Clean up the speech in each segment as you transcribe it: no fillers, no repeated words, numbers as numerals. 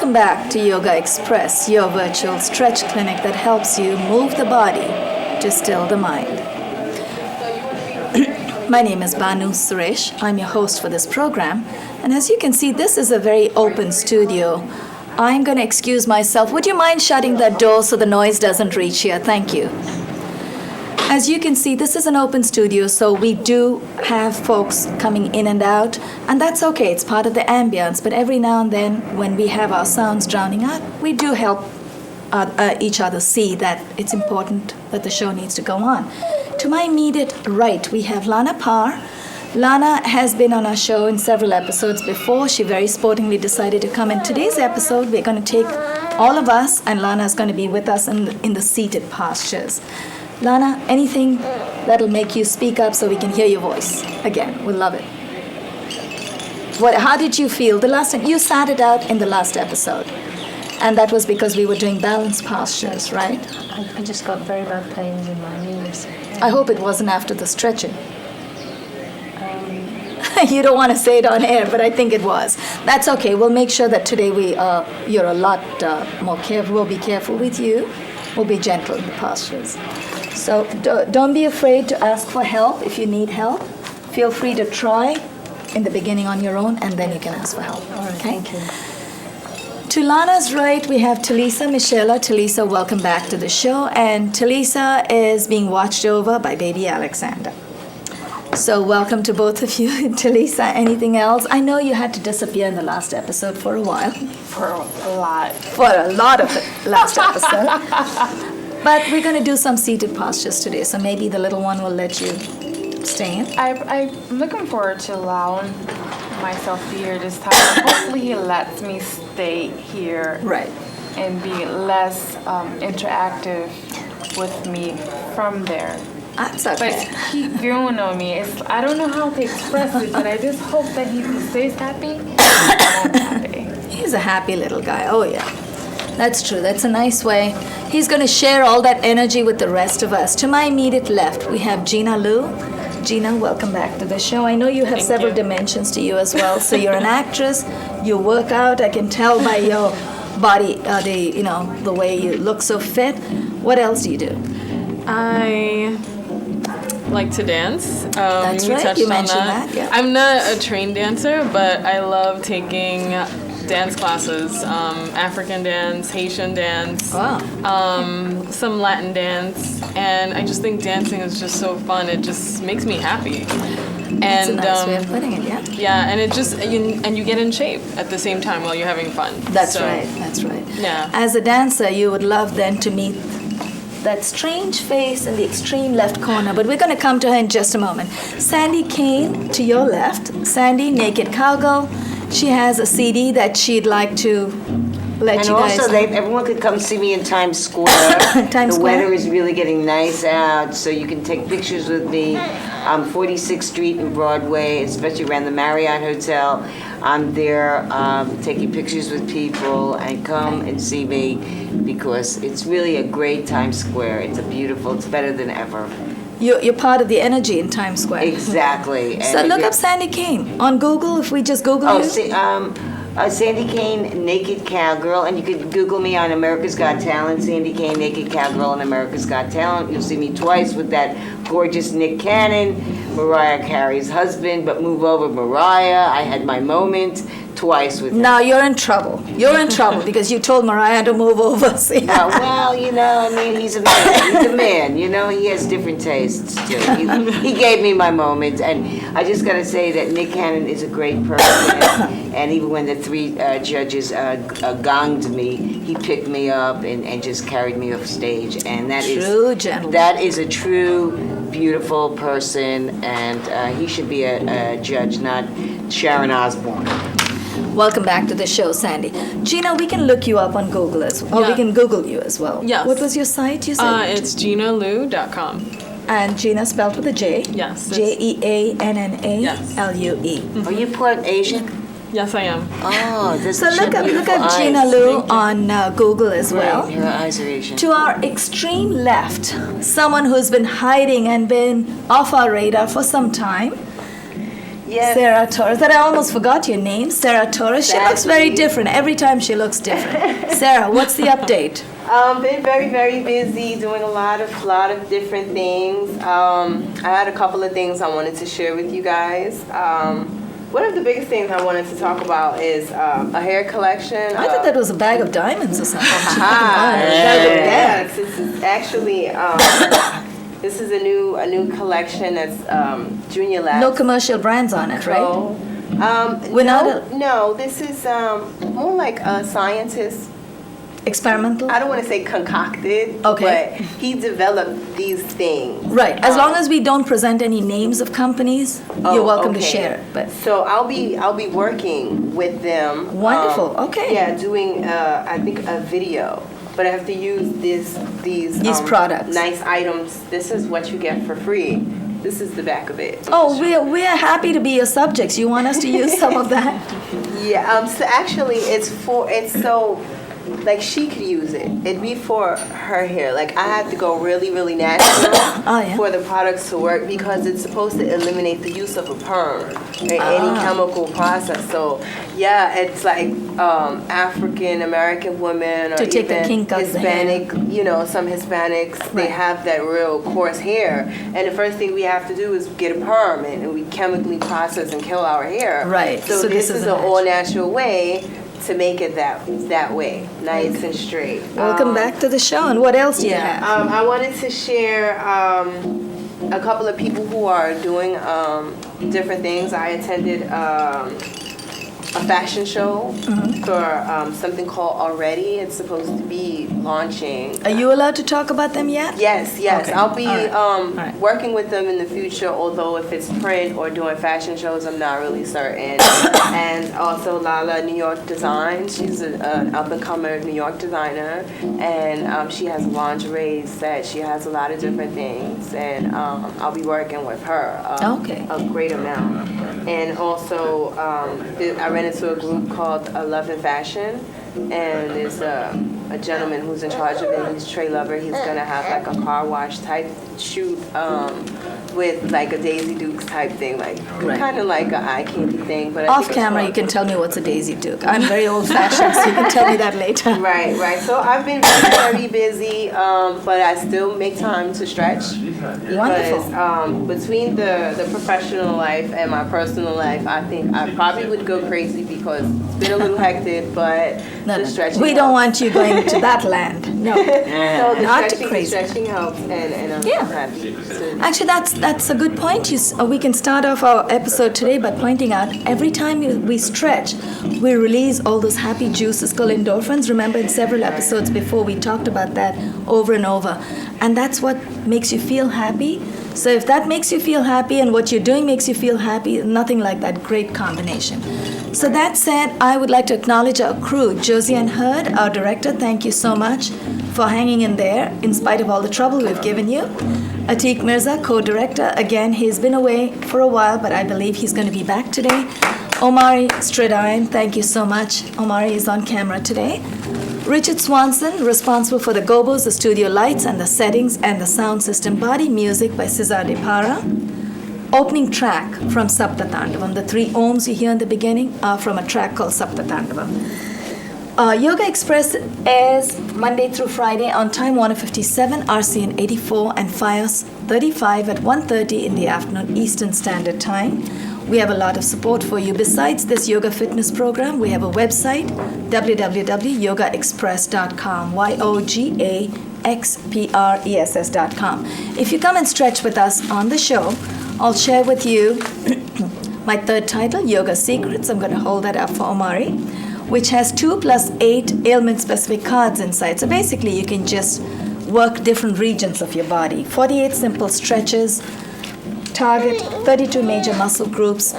Welcome back to Yogaxpress, your virtual stretch clinic that helps you move the body to still the mind. My name is Banu Suresh. I'm your host for this program. And as you can see, this is a very open studio. I'm going to excuse myself. Would you mind shutting that door so the noise doesn't reach here? Thank you. As you can see, this is an open studio, so we do have folks coming in and out, and that's okay. It's part of the ambience. But every now and then, when we have our sounds drowning out, we do help each other see that it's important that the show needs to go on. To my immediate right, we have Lana Parr. Lana has been on our show in several episodes before. She very sportingly decided to come. In today's episode, we're going to take all of us, and Lana is going to be with us in the seated postures. Lana, anything that'll make you speak up so we can hear your voice. Again, we'll love it. How did you feel the last time? You sat it out in the last episode. And that was because we were doing balance postures, right? I just got very bad pains in my knees. I hope it wasn't after the stretching. You don't want to say it on air, but I think it was. That's okay. We'll make sure that today you're a lot more careful. We'll be careful with you. We'll be gentle in the postures. So don't be afraid to ask for help if you need help. Feel free to try in the beginning on your own, and then you can ask for help. All right, okay? Thank you. To Lana's right, we have Talisa Michela. Talisa, welcome back to the show. And Talisa is being watched over by baby Alexander. So welcome to both of you. Talisa, anything else? I know you had to disappear in the last episode for a while. For a lot. For a lot of the last episode. But we're going to do some seated postures today, so maybe the little one will let you stay in. I'm looking forward to allowing myself to be here this time. Hopefully he lets me stay here. Right. And be less interactive with me from there. That's okay. But keep growing on me. I don't know how to express it, but I just hope that he stays happy. I'm happy. He's a happy little guy. Oh, yeah. That's true. That's a nice way. He's going to share all that energy with the rest of us. To my immediate left, we have Jeanna Liu. Jeanna, welcome back to the show. I know you have several dimensions to you as well. So you're an actress. You work out. I can tell by your body, the way you look so fit. What else do you do? I like to dance. That's right. You mentioned that. Yeah. I'm not a trained dancer, but I love taking dance classes, African dance, Haitian dance, some Latin dance, and I just think dancing is just so fun. It just makes me happy. That's a nice way of putting it, yeah. Yeah, and it just you get in shape at the same time while you're having fun. That's right. Yeah. As a dancer, you would love then to meet that strange face in the extreme left corner, but we're going to come to her in just a moment. Sandy Kane to your left. Sandy, Naked Cowgirl. She has a CD that she'd like to let you guys. And also, everyone could come see me in Times Square. The weather is really getting nice out, so you can take pictures with me. 46th Street and Broadway, especially around the Marriott Hotel. I'm there taking pictures with people, and come and see me because it's really a great Times Square. It's better than ever. You're part of the energy in Times Square. Exactly. So look up Sandy Kane on Google. If we just Google you. Sandy Kane, Naked Cowgirl, and you could Google me on America's Got Talent, Sandy Kane, Naked Cowgirl on America's Got Talent. You'll see me twice with that gorgeous Nick Cannon, Mariah Carey's husband, but move over Mariah. I had my moment twice with him. Now you're in trouble. You're in trouble because you told Mariah to move over. Well, he's a man. He's a man. He has different tastes too. He gave me my moment, and I just got to say that Nick Cannon is a great person. And even when the three judges gonged me, he picked me up and just carried me off stage. And that is a true, beautiful person, and he should be a judge, not Sharon Osbourne. Welcome back to the show, Sandy. Jeanna, we can look you up on Google we can Google you as well. Yes. What was your site you said? It's JeannaLue.com. And Jeanna spelled with a J? Yes. Jeannalue. Yes. Are you part Asian? Yes, I am. Oh, so look up Jeanna Liu on Google as well. Right, her eyes are Asian. To our extreme left, someone who's been hiding and been off our radar for some time. Yes. Sarah Torres. That I almost forgot your name, Sarah Torres. She looks very different. Every time she looks different. Sarah, what's the update? Been very, very busy doing a lot of different things. I had a couple of things I wanted to share with you guys. One of the biggest things I wanted to talk about is a hair collection. I thought that was a bag of diamonds or something. Yes, this is actually this is a new collection that's Junior Labs. No commercial brands on it, right? We're not no, this is more like a scientist. experimental? I don't want to say concocted, Okay. but he developed these things. Right. As long as we don't present any names of companies, you're welcome to okay. share it. But So I'll be working with them. Wonderful, okay. Yeah, doing I think a video, but I have to use these products. nice items. This is what you get for free. This is the back of it. oh, we're happy to be your subjects. You want us to use some of that? Yeah. So actually, it's so. Like she could use it. It'd be for her hair. Like I had to go really, really natural yeah. for the products to work because it's supposed to eliminate the use of a perm or any chemical process. So yeah, it's like African American women or To take the even kink out of the hair. Hispanic. You know, some Hispanics they Right. have that real coarse hair, and the first thing we have to do is get a perm, and we chemically process and kill our hair. Right. So, So this this is is an a all natural way to make it that way, nice and straight. Welcome back to the show. And what else do you have? I wanted to share a couple of people who are doing different things. I attended a fashion show for something called Already. It's supposed to be launching. Are you allowed to talk about them yet? Yes. Okay. I'll be right. working with them in the future, although if it's print or doing fashion shows, I'm not really certain. And also Lana, New York Design. She's an up-and-comer New York designer, and she has lingerie set. She has a lot of different things, and I'll be working with her Okay. a great amount. And also, I ran into a group called Love and Fashion, and there's a gentleman who's in charge of it. He's Trey Lover. He's gonna have like a car wash type shoot with like a Daisy Dukes type thing, like Right. kind of like an eye candy thing. But I Off think it's camera, called- you can tell me what's a Daisy Duke. I'm very old-fashioned, so you can tell me that later. Right. So I've been very, very busy, but I still make time to stretch. Wonderful. Because between the professional life and my personal life, I think I probably would go crazy because it's been a little hectic, but the stretching We don't helps. want you going to that land. No. So the Not too stretching, crazy. the stretching helps, and I'm Yeah. happy to. Actually, that's a good point. We can start off our episode today by pointing out every time we stretch, we release all those happy juices called endorphins. Remember, in several episodes before, we talked about that over and over. And that's what makes you feel happy. So if that makes you feel happy and what you're doing makes you feel happy, nothing like that. Great combination. So that said, I would like to acknowledge our crew, Josie and Hurd, our director. Thank you so much for hanging in there in spite of all the trouble we've given you. Atiq Mirza, co-director. Again, he's been away for a while, but I believe he's going to be back today. Omari Stradine, thank you so much. Omari is on camera today. Richard Swanson, responsible for the gobos, the studio lights, and the settings, and the sound system. Body music by Cesar de Parra. Opening track from Saptatandavam. The 3 ohms you hear in the beginning are from a track called Saptatandavam. Yogaxpress airs Monday through Friday on Time Warner 57, RCN 84, and FiOS 35 at 1:30 in the afternoon Eastern Standard Time. We have a lot of support for you. Besides this yoga fitness program, we have a website, www.yogaexpress.com, YOGAXPRESS.com. If you come and stretch with us on the show, I'll share with you my 3rd title, Yoga Secrets. I'm going to hold that up for Omari, which has 2 + 8 ailment-specific cards inside. So basically, you can just work different regions of your body. 48 simple stretches, target 32 major muscle groups,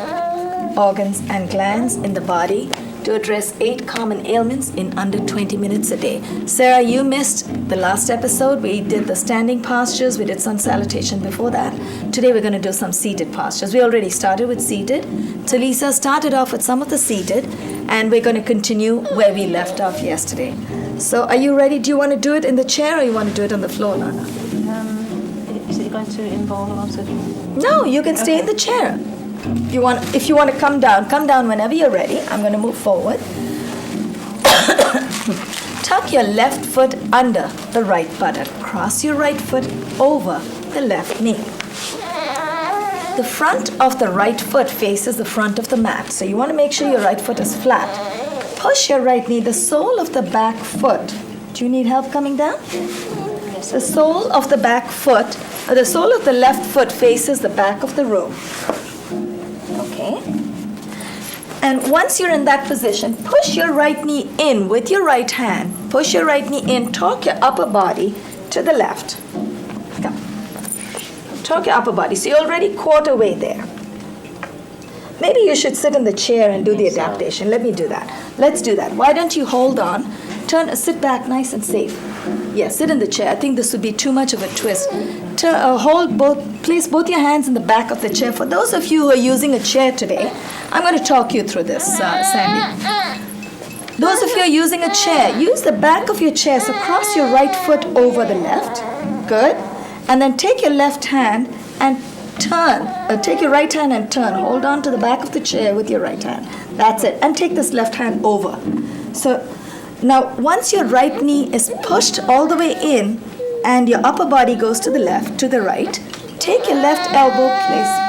organs, and glands in the body to address 8 common ailments in under 20 minutes a day. Sarah, you missed the last episode. We did the standing postures. We did sun salutation before that. Today we're going to do some seated postures. We already started with seated. Talisa started off with some of the seated, and we're going to continue where we left off yesterday. So are you ready? Do you want to do it in the chair or you want to do it on the floor, Lana? Is it going to involve a lot of... No, you can stay in the chair. If you want to come down whenever you're ready. I'm going to move forward. Tuck your left foot under the right buttock. Cross your right foot over the left knee. The front of the right foot faces the front of the mat, so you want to make sure your right foot is flat. Push your right knee, the sole of the back foot. Do you need help coming down? The sole of the back foot, the sole of the left foot faces the back of the room. Okay? And once you're in that position, push your right knee in with your right hand. Push your right knee in, torque your upper body to the left. Come. Torque your upper body. So you're already quarter way there. Maybe you should sit in the chair and do the adaptation. Let me do that. Let's do that. Why don't you hold on? Sit back nice and safe. Yes, sit in the chair. I think this would be too much of a twist. Place both your hands in the back of the chair. For those of you who are using a chair today, I'm going to talk you through this, Sandy. Those of you who are using a chair, use the back of your chair. So cross your right foot over the left. Good. And then take your left hand and turn. Take your right hand and turn. Hold on to the back of the chair with your right hand. That's it. And take this left hand over. So now, once your right knee is pushed all the way in and your upper body goes to the left, to the right, take your left elbow,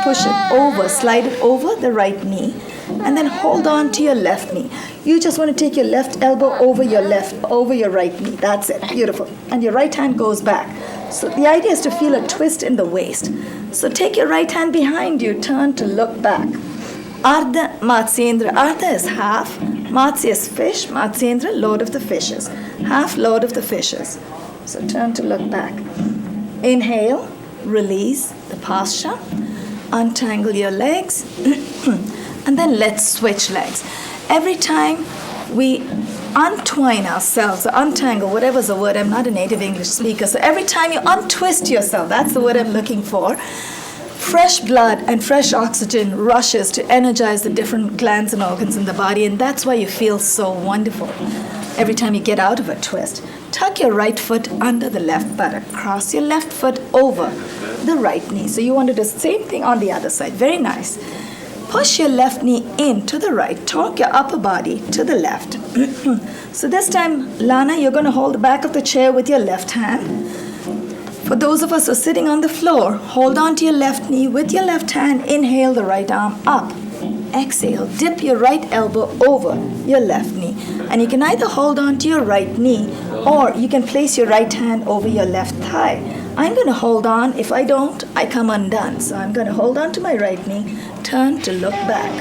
push it over, slide it over the right knee, and then hold on to your left knee. You just want to take your left elbow over your right knee. That's it. Beautiful. And your right hand goes back. So the idea is to feel a twist in the waist. So take your right hand behind you, turn to look back. Ardha Matsyendra. Ardha is half. Matsya is fish. Matsyendra, Lord of the fishes. Half Lord of the fishes. So turn to look back. Inhale, release the posture. Untangle your legs. And then let's switch legs. Every time we untwine ourselves, or untangle, whatever's the word, I'm not a native English speaker, so every time you untwist yourself, that's the word I'm looking for, fresh blood and fresh oxygen rushes to energize the different glands and organs in the body, and that's why you feel so wonderful every time you get out of a twist. Tuck your right foot under the left buttock. Cross your left foot over the right knee. So you want to do the same thing on the other side. Very nice. Push your left knee in to the right. Torque your upper body to the left. So this time, Lana, you're going to hold the back of the chair with your left hand. For those of us who are sitting on the floor, hold on to your left knee with your left hand. Inhale the right arm up. Exhale, dip your right elbow over your left knee. And you can either hold on to your right knee or you can place your right hand over your left thigh. I'm going to hold on. If I don't, I come undone. So I'm going to hold on to my right knee, turn to look back.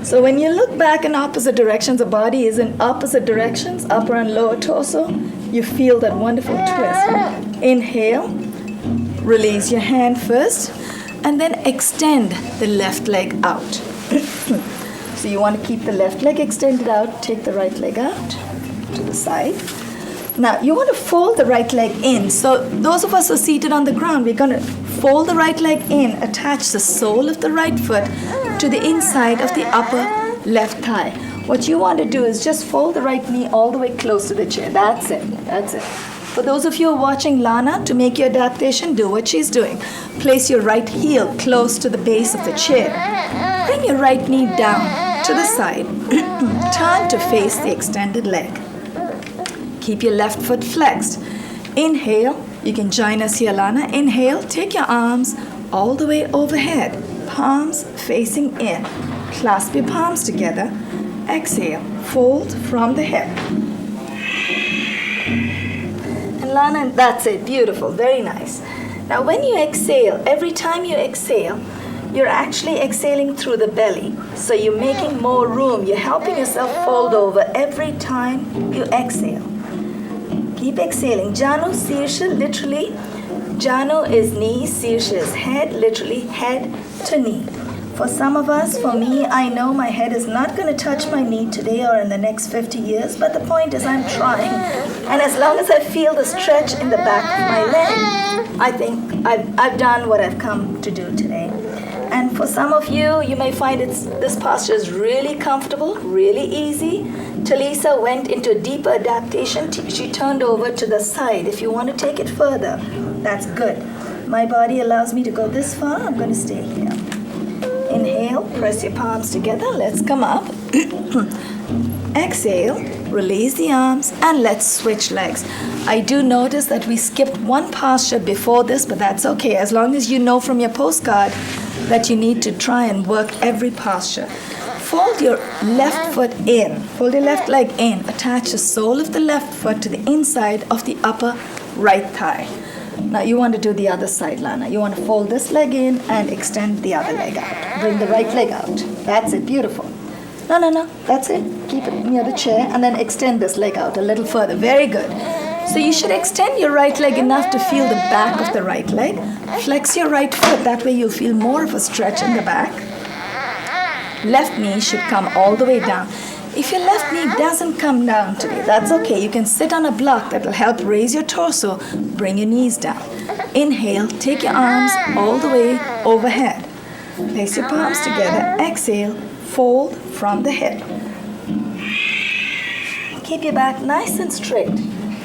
So when you look back in opposite directions, the body is in opposite directions, upper and lower torso, you feel that wonderful twist. Inhale, release your hand first, and then extend the left leg out. So you want to keep the left leg extended out, take the right leg out to the side. Now, you want to fold the right leg in. So those of us who are seated on the ground, we're going to fold the right leg in, attach the sole of the right foot to the inside of the upper left thigh. What you want to do is just fold the right knee all the way close to the chair. That's it. That's it. For those of you who are watching Lana, to make your adaptation, do what she's doing. Place your right heel close to the base of the chair. Bring your right knee down to the side. Turn to face the extended leg. Keep your left foot flexed. Inhale. You can join us here, Lana. Inhale. Take your arms all the way overhead. Palms facing in. Clasp your palms together. Exhale. Fold from the hip. And Lana, that's it. Beautiful. Very nice. Now when you exhale, every time you exhale, you're actually exhaling through the belly. So you're making more room. You're helping yourself fold over every time you exhale. Keep exhaling. Janu Sirsha, literally, Janu is knee, Sirsha is head, literally head to knee. For some of us, for me, I know my head is not going to touch my knee today or in the next 50 years, but the point is I'm trying. And as long as I feel the stretch in the back of my leg, I think I've done what I've come to do today. And for some of you, you may find this posture is really comfortable, really easy. Talisa went into a deeper adaptation. She turned over to the side. If you want to take it further, that's good. My body allows me to go this far. I'm going to stay here. Inhale, press your palms together. Let's come up. Exhale, release the arms, and let's switch legs. I do notice that we skipped one posture before this, but that's okay, as long as you know from your postcard that you need to try and work every posture. Fold your left foot in, fold your left leg in, attach the sole of the left foot to the inside of the upper right thigh. Now you want to do the other side, Lana. You want to fold this leg in and extend the other leg out. Bring the right leg out. That's it, beautiful. No, that's it. Keep it near the chair and then extend this leg out a little further. Very good. So you should extend your right leg enough to feel the back of the right leg. Flex your right foot, that way you'll feel more of a stretch in the back. Left knee should come all the way down. If your left knee doesn't come down today, that's okay. You can sit on a block that will help raise your torso. Bring your knees down. Inhale, take your arms all the way overhead. Place your palms together. Exhale, fold from the hip. Keep your back nice and straight.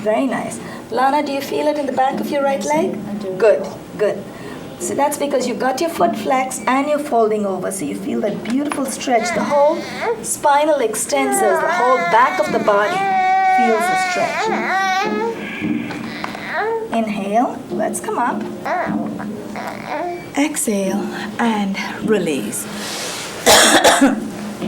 Very nice. Lana, do you feel it in the back of your right leg? I do. Good. So that's because you've got your foot flexed and you're folding over. So you feel that beautiful stretch. The whole spinal extensors, the whole back of the body feels a stretch. Inhale, let's come up. Exhale and release.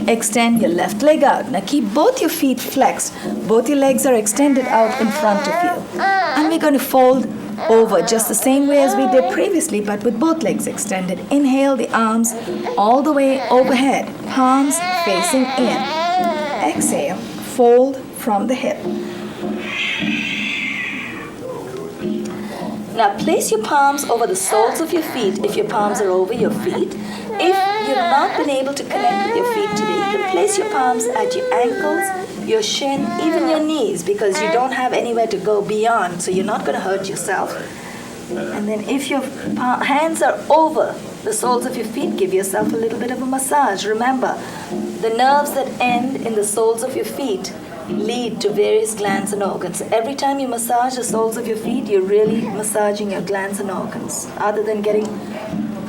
Extend your left leg out. Now keep both your feet flexed. Both your legs are extended out in front of you. And we're going to fold over just the same way as we did previously, but with both legs extended. Inhale the arms all the way overhead, palms facing in. Exhale, fold from the hip. Now place your palms over the soles of your feet if your palms are over your feet. If you've not been able to connect with your feet today, you can place your palms at your ankles, your shin, even your knees, because you don't have anywhere to go beyond, so you're not going to hurt yourself. And then if your hands are over the soles of your feet, give yourself a little bit of a massage. Remember, the nerves that end in the soles of your feet lead to various glands and organs. Every time you massage the soles of your feet, you're really massaging your glands and organs. Other than getting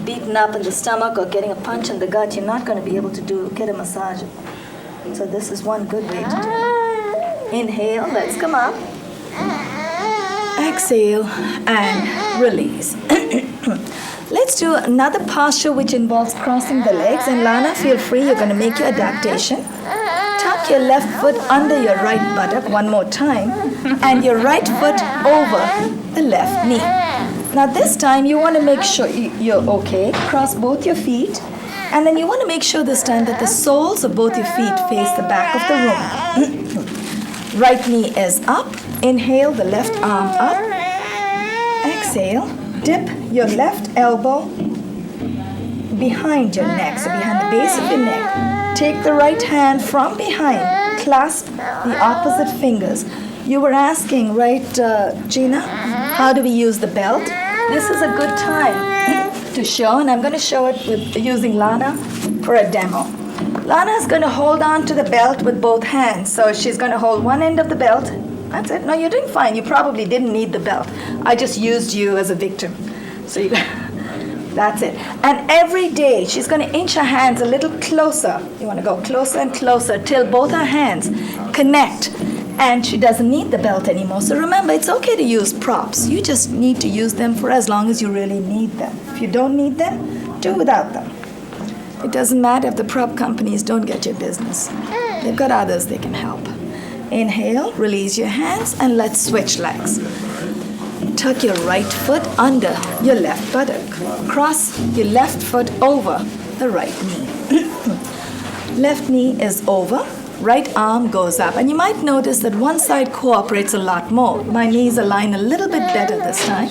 beaten up in the stomach or getting a punch in the gut, you're not going to be able to get a massage. So this is one good way to do it. Inhale, let's come up. Exhale and release. Let's do another posture which involves crossing the legs. And Lana, feel free, you're going to make your adaptation. Tuck your left foot under your right buttock one more time and your right foot over the left knee. Now this time you want to make sure you're okay. Cross both your feet. And then you want to make sure this time that the soles of both your feet face the back of the room. Right knee is up. Inhale the left arm up. Exhale. Dip your left elbow behind your neck, so behind the base of your neck. Take the right hand from behind. Clasp the opposite fingers. You were asking, right, Jeanna, how do we use the belt? This is a good time to show, and I'm going to show it with using Lana for a demo. Lana is going to hold on to the belt with both hands. So she's going to hold one end of the belt. That's it. No, you're doing fine. You probably didn't need the belt. I just used you as a victim. So that's it. And every day she's going to inch her hands a little closer. You want to go closer and closer till both her hands connect. And she doesn't need the belt anymore. So remember, it's okay to use props. You just need to use them for as long as you really need them. If you don't need them, do without them. It doesn't matter if the prop companies don't get your business. They've got others they can help. Inhale, release your hands, and let's switch legs. Tuck your right foot under your left buttock. Cross your left foot over the right knee. Left knee is over. Right arm goes up. And you might notice that one side cooperates a lot more. My knees align a little bit better this time.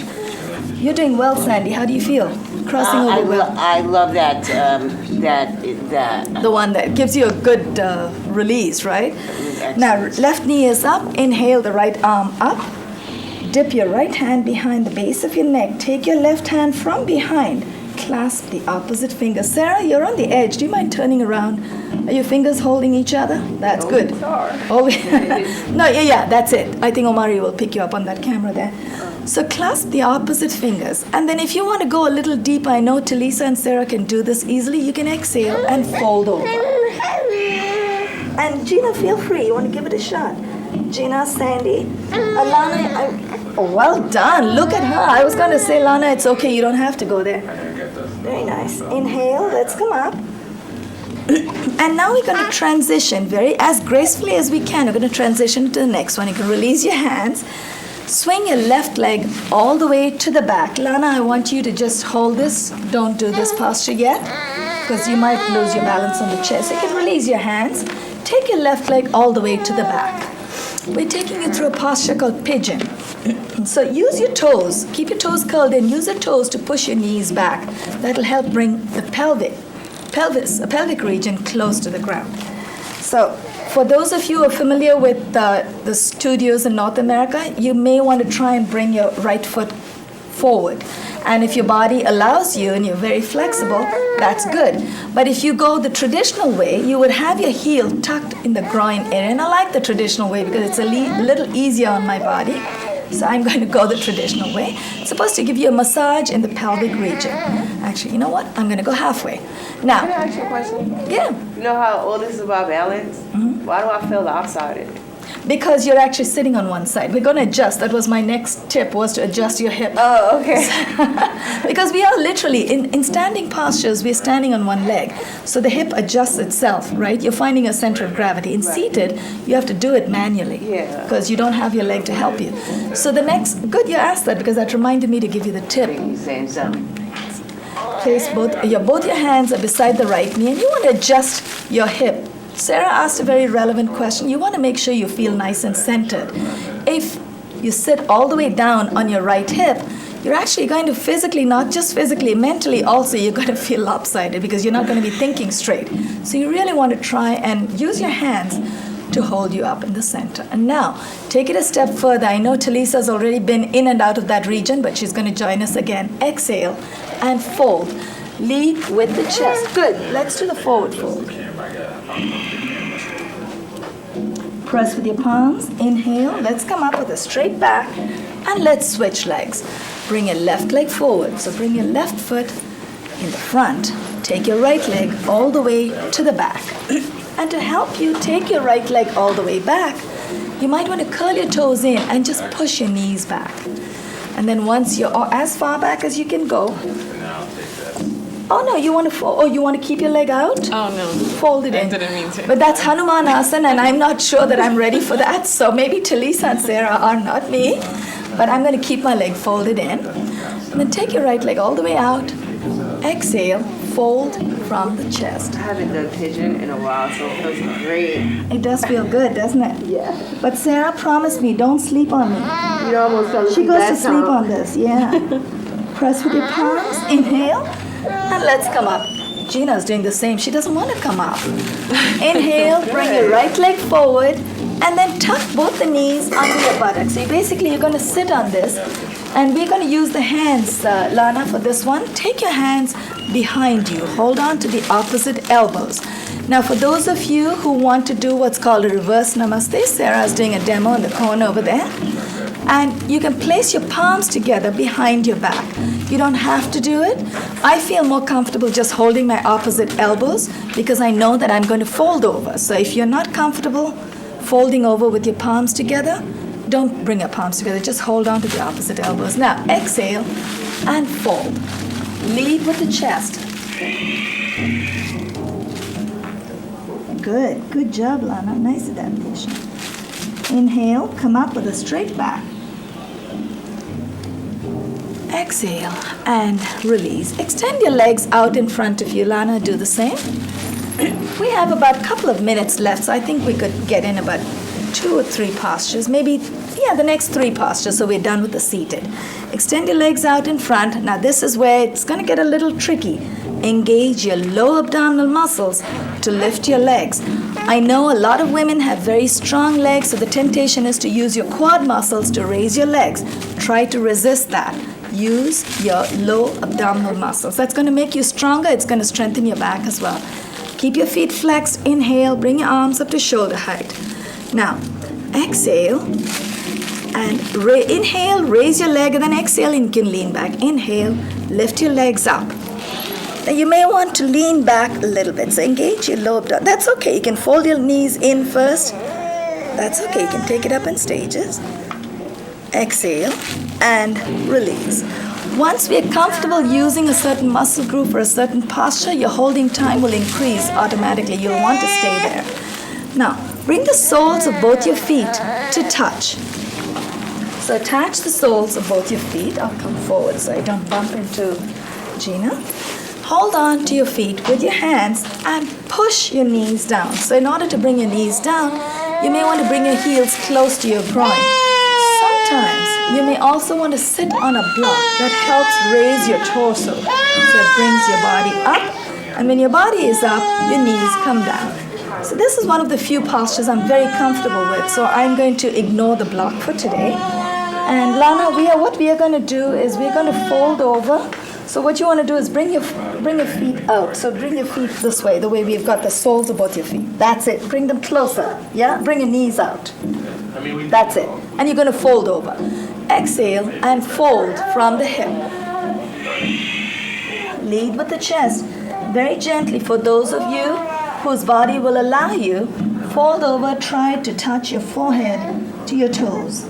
You're doing well, Sandy. How do you feel? Crossing over well. I love that. The one that gives you a good release, right? Now, left knee is up. Inhale the right arm up. Dip your right hand behind the base of your neck. Take your left hand from behind. clasp the opposite finger. Sarah, you're on the edge. Do you mind turning around? Are your fingers holding each other? That's good. No, yeah, that's it. I think Omari will pick you up on that camera there. So clasp the opposite fingers. And then if you want to go a little deeper, I know Talisa and Sarah can do this easily. You can exhale and fold over. And Jeanna, feel free. You want to give it a shot? Jeanna, Sandy, Lana, well done. Look at her. I was going to say, Lana, it's okay. You don't have to go there. Very nice. Inhale. Let's come up. And now we're going to transition as gracefully as we can. We're going to transition to the next one. You can release your hands. Swing your left leg all the way to the back. Lana, I want you to just hold this. Don't do this posture yet, because you might lose your balance on the chair. So you can release your hands. Take your left leg all the way to the back. We're taking you through a posture called pigeon. So use your toes. Keep your toes curled in. Use your toes to push your knees back. That'll help bring the pelvic region close to the ground. So for those of you who are familiar with the studios in North America, you may want to try and bring your right foot forward. And if your body allows you and you're very flexible, that's good. But if you go the traditional way, you would have your heel tucked in the groin area. And I like the traditional way because it's a little easier on my body. So I'm going to go the traditional way. It's supposed to give you a massage in the pelvic region. Actually, you know what? I'm going to go halfway. Now, Can I ask you a question? Yeah. You know how all this is about balance? Mm-hmm. Why do I feel lopsided? Because you're actually sitting on one side. We're going to adjust. That was my next tip, was to adjust your hip. Oh, okay. Because we are literally, in standing postures, we're standing on one leg. So the hip adjusts itself, right? You're finding a center of gravity. In seated, you have to do it manually. Yeah. Because you don't have your leg to help you. So the next, good you asked that, because that reminded me to give you the tip. You're saying something. Place both your hands are beside the right knee, and you want to adjust your hip. Sarah asked a very relevant question. You want to make sure you feel nice and centered. If you sit all the way down on your right hip, you're actually going to physically, not just physically, mentally also, you're going to feel lopsided because you're not going to be thinking straight. So you really want to try and use your hands to hold you up in the center. And now, take it a step further. I know Talisa's already been in and out of that region, but she's going to join us again. Exhale and fold. Lead with the chest. Good. Let's do the forward fold. Press with your palms. Inhale. Let's come up with a straight back. And let's switch legs. Bring your left leg forward. So bring your left foot in the front. Take your right leg all the way to the back. And to help you take your right leg all the way back, you might want to curl your toes in and just push your knees back. And then once you're as far back as you can go. Oh no, you want to keep your leg out? Oh no. Fold it in. I didn't mean to. But that's Hanumanasana, and I'm not sure that I'm ready for that. So maybe Talisa and Sarah are, not me. But I'm going to keep my leg folded in. And then take your right leg all the way out. Exhale, fold from the chest. I haven't done pigeon in a while, so it feels great. It does feel good, doesn't it? Yeah. But Sarah promised me, don't sleep on me. You almost fell asleep She goes to that sleep time. on this, yeah. Press with your palms, inhale, and let's come up. Gina's doing the same. She doesn't want to come up. Inhale, bring your right leg forward, and then tuck both the knees under your buttocks. So you're going to sit on this, and we're going to use the hands, Lana, for this one. Take your hands behind you. Hold on to the opposite elbows. Now, for those of you who want to do what's called a reverse namaste, Sarah's doing a demo in the corner over there. And you can place your palms together behind your back. You don't have to do it. I feel more comfortable just holding my opposite elbows because I know that I'm going to fold over. So if you're not comfortable folding over with your palms together, don't bring your palms together. Just hold on to the opposite elbows. Now, exhale and fold. Lead with the chest. Good. Good job, Lana. Nice adaptation. Inhale, come up with a straight back. Exhale and release. Extend your legs out in front of you. Lana, do the same. We have about a couple of minutes left, so I think we could get in about 2 or 3 postures. Maybe, the next 3 postures, so we're done with the seated. Extend your legs out in front. Now this is where it's going to get a little tricky. Engage your lower abdominal muscles to lift your legs. I know a lot of women have very strong legs, so the temptation is to use your quad muscles to raise your legs. Try to resist that. use your low abdominal muscles. That's going to make you stronger. It's going to strengthen your back as well. Keep your feet flexed. Inhale, bring your arms up to shoulder height. Now, exhale and inhale, raise your leg, and then exhale, and you can lean back. Inhale, lift your legs up. Now you may want to lean back a little bit. So engage your low abdomen. That's okay. You can fold your knees in first. That's okay. You can take it up in stages. Exhale and release. Once we are comfortable using a certain muscle group or a certain posture, your holding time will increase automatically. You'll want to stay there. Now, bring the soles of both your feet to touch. So attach the soles of both your feet. I'll come forward so I don't bump into Jeanna. Hold on to your feet with your hands and push your knees down. So in order to bring your knees down, you may want to bring your heels close to your groin. Sometimes you may also want to sit on a block that helps raise your torso. So it brings your body up, and when your body is up, your knees come down. So this is one of the few postures I'm very comfortable with. So I'm going to ignore the block for today. And Lana, what we are going to do is we're going to fold over. So what you want to do is bring your feet out. So bring your feet this way, the way we've got the soles of both your feet. That's it. Bring them closer. Yeah? Bring your knees out. That's it. And you're going to fold over. Exhale and fold from the hip. Lead with the chest. Very gently for those of you whose body will allow you, fold over, try to touch your forehead to your toes.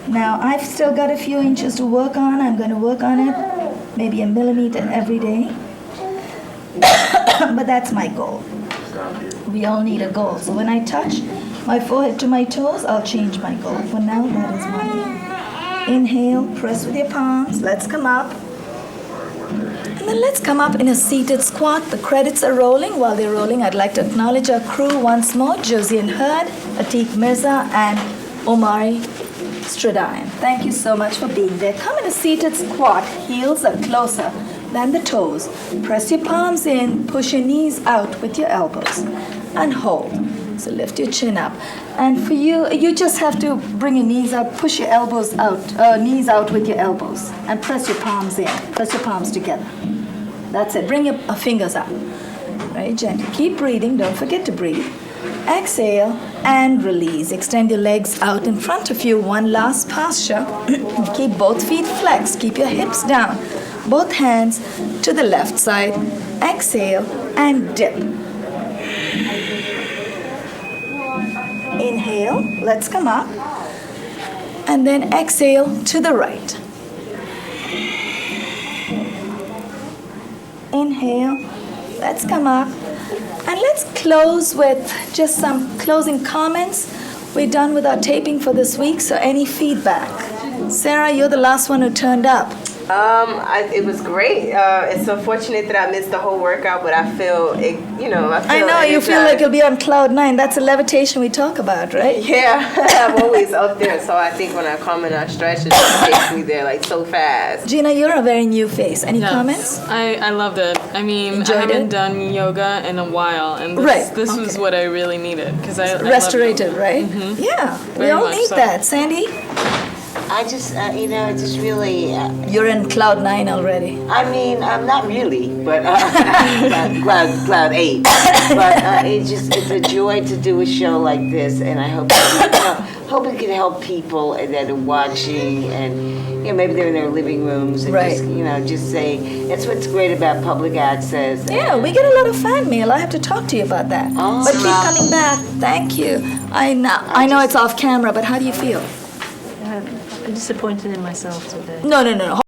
Now, I've still got a few inches to work on. I'm going to work on it, maybe a millimeter every day. But that's my goal. We all need a goal. So when I touch my forehead to my toes, I'll change my goal. For now, that is my aim. Inhale, press with your palms. Let's come up. And then let's come up in a seated squat. The credits are rolling. While they're rolling, I'd like to acknowledge our crew once more. Josian Hurd, Atik Mirza, and Omari Stradayan. Thank you so much for being there. Come in a seated squat. Heels are closer than the toes. Press your palms in. Push your knees out with your elbows. And hold. So lift your chin up. And for you, you just have to bring your knees up, push your elbows out, knees out with your elbows. And press your palms in. Press your palms together. That's it. Bring your fingers up. Very gently. Keep breathing. Don't forget to breathe. Exhale and release. Extend your legs out in front of you. One last posture. Keep both feet flexed. Keep your hips down. Both hands to the left side. Exhale and dip. Inhale. Let's come up. And then exhale to the right. Inhale. Let's come up. And let's close with just some closing comments. We're done with our taping for this week, so any feedback? Sarah, you're the last one who turned up. It was great. It's so fortunate that I missed the whole workout, but I feel, I know, you feel like you'll be on cloud nine. That's a levitation we talk about, right? Yeah, I'm always up there, so I think when I come and I stretch, it just takes me there like so fast. Jeanna, you're a very new face. Any Yes. comments? I loved it. I mean, Enjoyed I haven't it? done yoga in a while, and this was what I really needed because I Restorative, love right? Yeah, we Very all much need so. that. Sandy? I just, it just really, You're in cloud nine already. I mean, not really, but cloud 8. But it's a joy to do a show like this, and I hope hope it can help people that are watching, and maybe they're in their living rooms, and Right. just saying that's what's great about public access. Yeah, we get a lot of fan mail. I have to talk to you about that. Oh. But keep coming back. Thank you. I know it's off camera, but how do you feel? I'm disappointed in myself today. No.